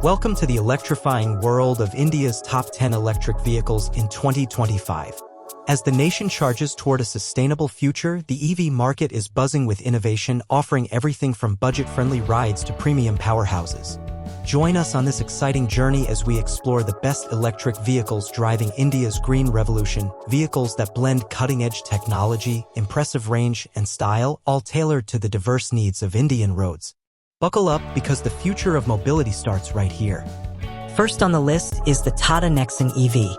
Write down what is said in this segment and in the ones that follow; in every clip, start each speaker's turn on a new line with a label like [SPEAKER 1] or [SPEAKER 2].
[SPEAKER 1] Welcome to the electrifying world of India's top 10 electric vehicles in 2025. As the nation charges toward a sustainable future, the EV market is buzzing with innovation, offering everything from budget-friendly rides to premium powerhouses. Join us on this exciting journey as we explore the best electric vehicles driving India's green revolution, vehicles that blend cutting-edge technology, impressive range, and style, all tailored to the diverse needs of Indian roads. Buckle up because the future of mobility starts right here.
[SPEAKER 2] First on the list is the Tata Nexon EV,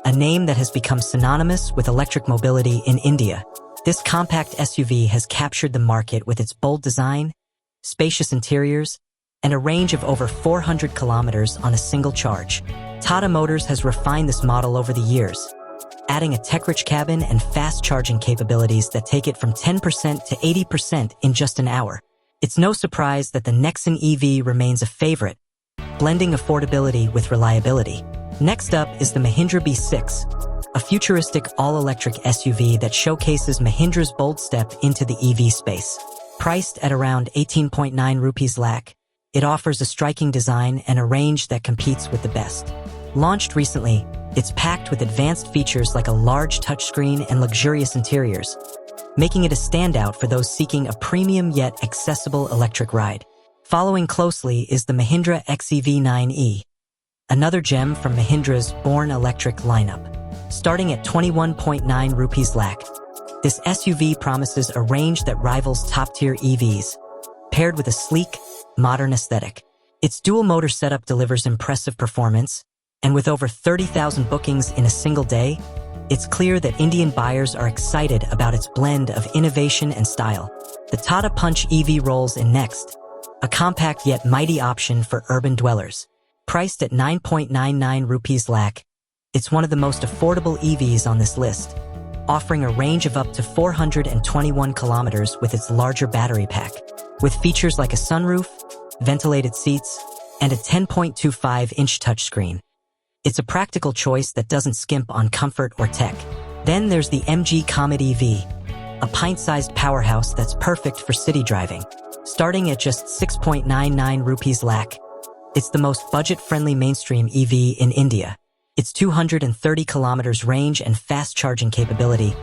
[SPEAKER 2] a name that has become synonymous with electric mobility in India. This compact SUV has captured the market with its bold design, spacious interiors, and a range of over 400 kilometers on a single charge. Tata Motors has refined this model over the years, adding a tech-rich cabin and fast charging capabilities that take it from 10% to 80% in just an hour. It's no surprise that the Nexon EV remains a favorite, blending affordability with reliability. Next up is the Mahindra B6, a futuristic all-electric SUV that showcases Mahindra's bold step into the EV space. Priced at around 18.9 rupees lakh, it offers a striking design and a range that competes with the best. Launched recently, it's packed with advanced features like a large touchscreen and luxurious interiors, making it a standout for those seeking a premium yet accessible electric ride. Following closely is the Mahindra XEV9e, another gem from Mahindra's Born Electric lineup. Starting at 21.9 rupees lakh, this SUV promises a range that rivals top-tier EVs, paired with a sleek, modern aesthetic. Its dual-motor setup delivers impressive performance, and with over 30,000 bookings in a single day, it's clear that Indian buyers are excited about its blend of innovation and style. The Tata Punch EV rolls in next, a compact yet mighty option for urban dwellers. Priced at 9.99 rupees lakh, it's one of the most affordable EVs on this list, offering a range of up to 421 kilometers with its larger battery pack. With features like a sunroof, ventilated seats, and a 10.25-inch touchscreen, it's a practical choice that doesn't skimp on comfort or tech. Then there's the MG Comet EV, a pint-sized powerhouse that's perfect for city driving. Starting at just 6.99 rupees lakh, it's the most budget-friendly mainstream EV in India. Its 230 kilometers range and fast charging capability,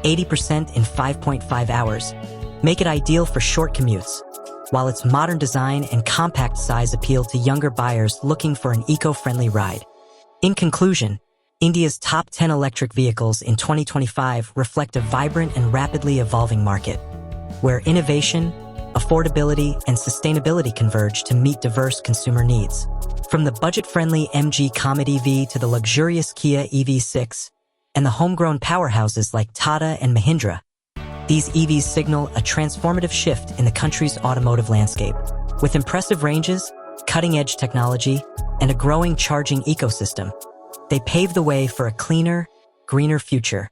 [SPEAKER 2] 80% in 5.5 hours, make it ideal for short commutes, while its modern design and compact size appeal to younger buyers looking for an eco-friendly ride. In conclusion, India's top 10 electric vehicles in 2025 reflect a vibrant and rapidly evolving market, where innovation, affordability, and sustainability converge to meet diverse consumer needs. From the budget-friendly MG Comet EV to the luxurious Kia EV6 and the homegrown powerhouses like Tata and Mahindra, these EVs signal a transformative shift in the country's automotive landscape. With impressive ranges, cutting-edge technology, and a growing charging ecosystem, they pave the way for a cleaner, greener future,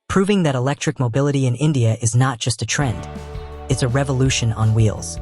[SPEAKER 2] proving that electric mobility in India is not just a trend, it's a revolution on wheels.